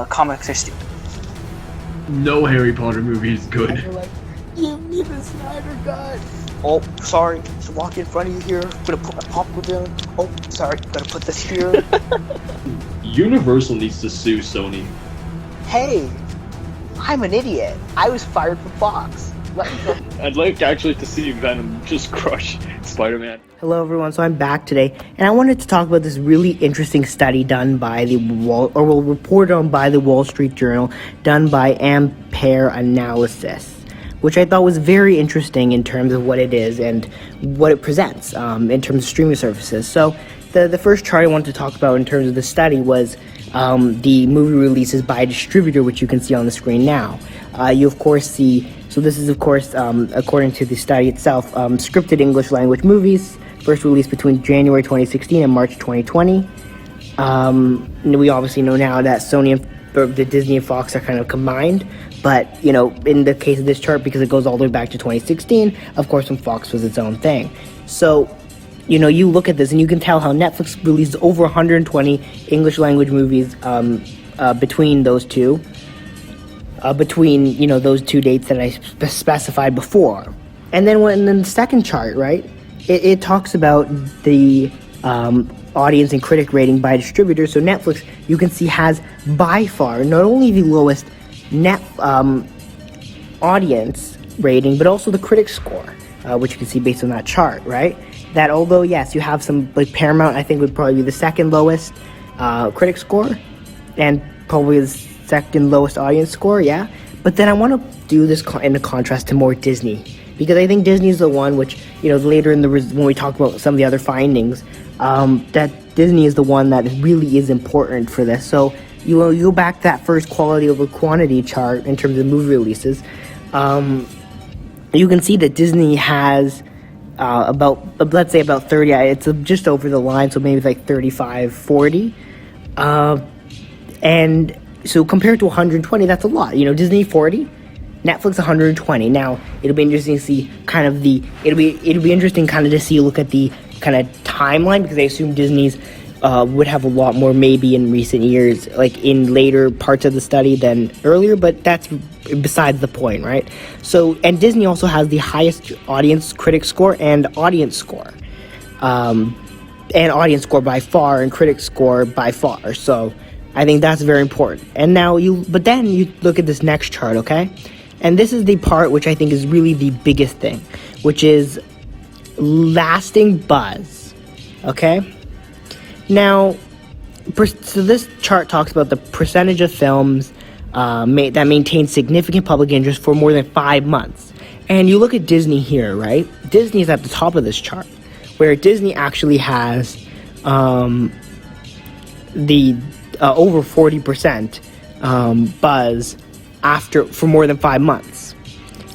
comics are stupid. No Harry Potter movie is good. And you're like, give me the Snyder Cut. Oh, sorry, just walk in front of you here. Gonna put my popcorn down. Oh, sorry, gotta put this here. Universal needs to sue Sony. Hey, I'm an idiot. I was fired from Fox. Let me go. I'd like actually to see Venom just crush Spider-Man. Hello everyone, so I'm back today, and I wanted to talk about this really interesting study done by reported on by the Wall Street Journal, done by Ampere Analysis, which I thought was very interesting in terms of what it is and what it presents in terms of streaming services. So the first chart I wanted to talk about in terms of the study was the movie releases by distributor, which you can see on the screen now. You of course see, so this is of course, according to the study itself, scripted English language movies, first released between January 2016 and March 2020. We obviously know now that Sony and the Disney and Fox are kind of combined, but in the case of this chart, because it goes all the way back to 2016, of course, when Fox was its own thing. So you look at this and you can tell how Netflix released over 120 English language movies between those two, those two dates that I specified before. And then in the second chart, right, it talks about the audience and critic rating by distributor. So Netflix, you can see, has by far not only the lowest net audience rating, but also the critic score, which you can see based on that chart, right? That although, yes, you have some, like Paramount, I think would probably be the second lowest critic score, and probably the second lowest audience score, yeah. But then I want to do this in a contrast to more Disney, because I think Disney is the one which, later in when we talk about some of the other findings, that Disney is the one that really is important for this. So you go back to that first quality over quantity chart in terms of movie releases. You can see that Disney has let's say about 30, it's just over the line, so maybe it's like 35, 40. And so compared to 120, that's a lot. Disney 40, Netflix 120. Now, it'll be interesting to see it'll be interesting to see, look at the kind of timeline, because I assume Disney's would have a lot more maybe in recent years, like in later parts of the study than earlier, but that's besides the point, right? So, and Disney also has the highest audience critic score and audience score. And audience score by far and critic score by far. So I think that's very important. And now but then you look at this next chart, okay? And this is the part which I think is really the biggest thing, which is lasting buzz, okay? Now, so this chart talks about the percentage of films that maintain significant public interest for more than 5 months. And you look at Disney here, right? Disney is at the top of this chart, where Disney actually has the over 40% buzz for more than 5 months.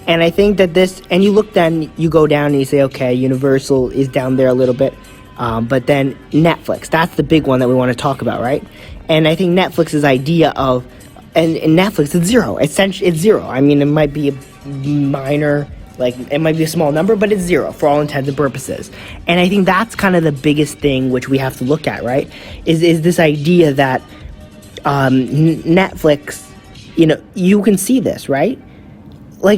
And I think that and you go down and you say, okay, Universal is down there a little bit, but then Netflix, that's the big one that we want to talk about, right? And I think Netflix's idea of, and Netflix, it's zero. Essentially, it's zero. I mean, it might be a minor, it might be a small number, but it's zero for all intents and purposes. And I think that's kind of the biggest thing which we have to look at, right? Is this idea that Netflix, you can see this, right?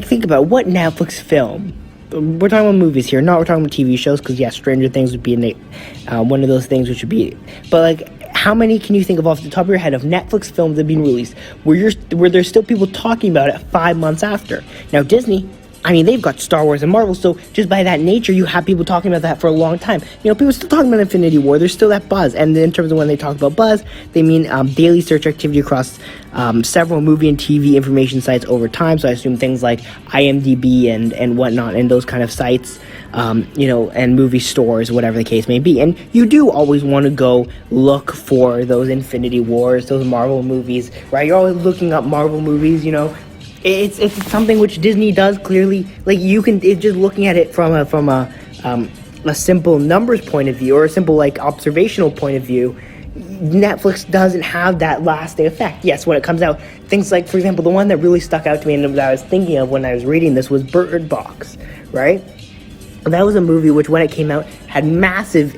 Think about what Netflix film. We're talking about movies here, we're talking about TV shows, because yes, Stranger Things would be one of those things which would be, but how many can you think of off the top of your head of Netflix films that have been released where there's still people talking about it 5 months after? Now Disney, I mean, they've got Star Wars and Marvel, so just by that nature, you have people talking about that for a long time. People are still talking about Infinity War. There's still that buzz. And in terms of when they talk about buzz, they mean daily search activity across several movie and TV information sites over time. So I assume things like IMDb and whatnot, and those kind of sites, and movie stores, whatever the case may be. And you do always want to go look for those Infinity Wars, those Marvel movies, right? You're always looking up Marvel movies, It's something which Disney does clearly. It's just looking at it from a simple numbers point of view, or a simple observational point of view. Netflix doesn't have that lasting effect. Yes, when it comes out, things like, for example, the one that really stuck out to me and that I was thinking of when I was reading this was Bird Box, right? That was a movie which, when it came out, had massive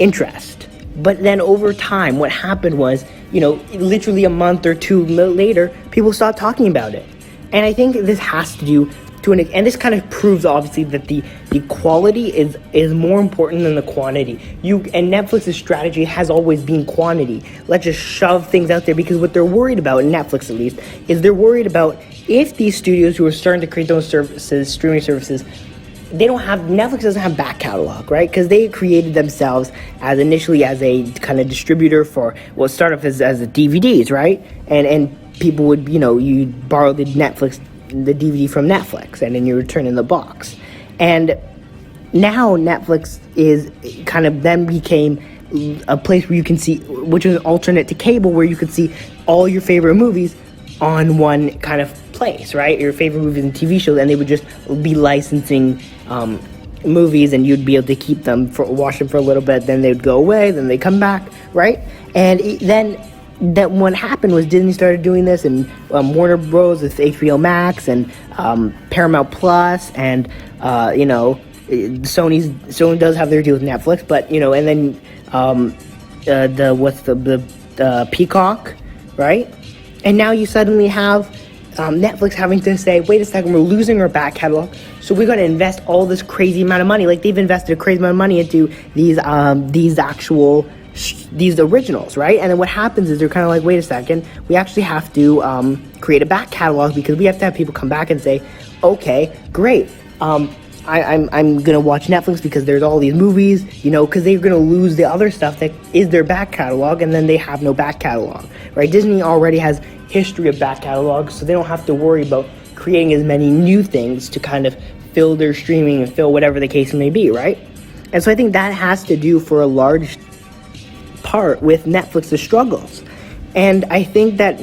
interest. But then over time, what happened was, literally a month or two later, people stopped talking about it. And I think this has to do and this kind of proves obviously that the quality is more important than the quantity. And Netflix's strategy has always been quantity. Let's just shove things out there, because what they're worried about, Netflix at least, is they're worried about if these studios who are starting to create those services, streaming services, Netflix doesn't have back catalog, right? Because they created themselves initially as a kind of distributor for what started off as the DVDs, right? And people would, you'd borrow the DVD from Netflix, and then you return in the box. And now Netflix is kind of then became a place where you can see, which is an alternate to cable, where you could see all your favorite movies on one kind of place, right? Your favorite movies and TV shows, and they would just be licensing movies, and you'd be able to keep them watch them for a little bit, then they'd go away, then they come back, right? And then what happened was Disney started doing this, and Warner Bros. With HBO Max, and Paramount Plus, and Sony does have their deal with Netflix, but and then the Peacock, right? And now you suddenly have Netflix having to say, wait a second, we're losing our back catalog, so we're going to invest all this crazy amount of money. Like, they've invested a crazy amount of money into these originals, right? And then what happens is they're kind of like, wait a second, we actually have to create a back catalog, because we have to have people come back and say, okay, great, I'm gonna watch Netflix because there's all these movies, because they're gonna lose the other stuff that is their back catalog, and then they have no back catalog, right? Disney already has history of back catalogs, so they don't have to worry about creating as many new things to kind of fill their streaming and fill whatever the case may be, right? And so I think that has to do for a large part with Netflix's struggles. And I think that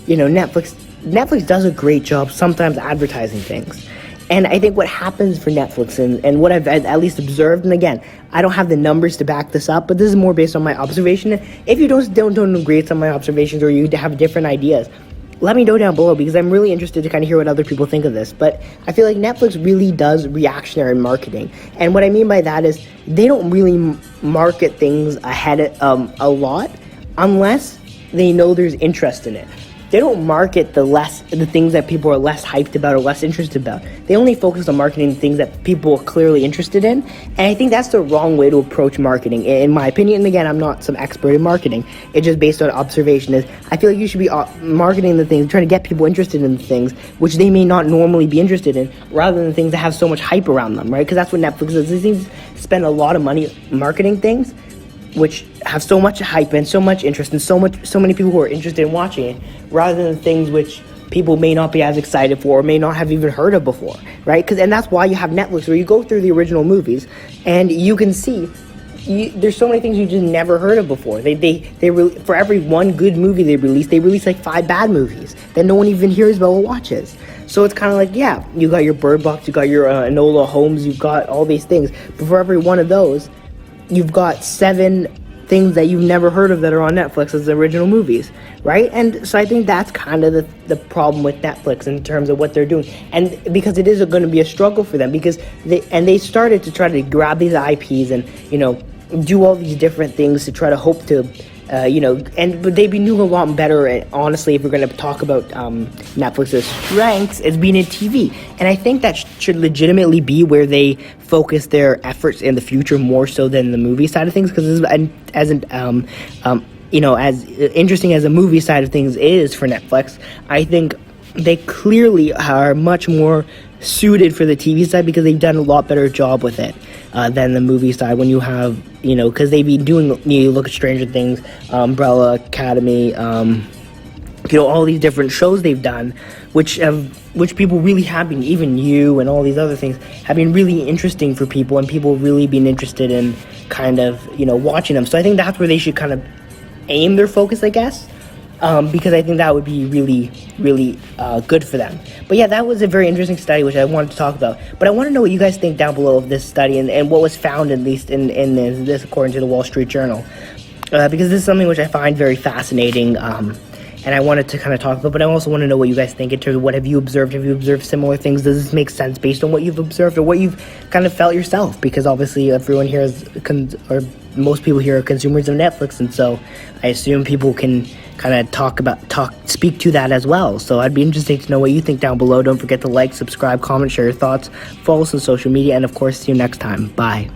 Netflix does a great job sometimes advertising things. And I think what happens for Netflix, and what I've at least observed, and again, I don't have the numbers to back this up, but this is more based on my observation. If you don't agree with some of my observations, or you have different ideas, let me know down below, because I'm really interested to kind of hear what other people think of this. But I feel like Netflix really does reactionary marketing. And what I mean by that is they don't really market things ahead a lot unless they know there's interest in it. They don't market the things that people are less hyped about or less interested about. They only focus on marketing things that people are clearly interested in. And I think that's the wrong way to approach marketing, in my opinion. And again, I'm not some expert in marketing. It's just based on observation. I feel like you should be marketing the things, trying to get people interested in the things which they may not normally be interested in, rather than things that have so much hype around them, right? Because that's what Netflix does. They seem to spend a lot of money marketing things which have so much hype and so much interest, and so many people who are interested in watching it, rather than things which people may not be as excited for, or may not have even heard of before, right? And that's why you have Netflix, where you go through the original movies and you can see there's so many things you just never heard of before. For every one good movie they release like 5 bad movies that no one even hears about or watches. So it's kind of like, yeah, you got your Bird Box, you got your Enola Holmes, you've got all these things, but for every one of those, you've got 7 things that you've never heard of that are on Netflix as the original movies, right? And so I think that's kind of the problem with Netflix in terms of what they're doing. And because it is going to be a struggle for them, because they started to try to grab these IPs and, do all these different things to try to hope to, but they'd be doing a lot better. And honestly, if we're going to talk about Netflix's strengths, it's being in TV. And I think that should legitimately be where they focus their efforts in the future, more so than the movie side of things. Because as interesting as the movie side of things is for Netflix, I think they clearly are much more suited for the TV side, because they've done a lot better job with it than the movie side. When you have, because they've been doing, you look at Stranger Things, Umbrella Academy, all these different shows they've done, which people really have been, even You and all these other things, have been really interesting for people, and people really been interested in kind of, watching them. So I think that's where they should kind of aim their focus, I guess. Because I think that would be really, really good for them. But yeah, that was a very interesting study, which I wanted to talk about. But I want to know what you guys think down below of this study, and what was found, at least in this, according to the Wall Street Journal. Because this is something which I find very fascinating. and I wanted to kind of talk about, but I also want to know what you guys think in terms of what have you observed? Have you observed similar things? Does this make sense based on what you've observed or what you've kind of felt yourself? Because obviously everyone here is, or most people here are consumers of Netflix, and so I assume people can kind of speak to that as well. So I'd be interested to know what you think down below. Don't forget to like, subscribe, comment, share your thoughts, follow us on social media, and of course, see you next time. Bye.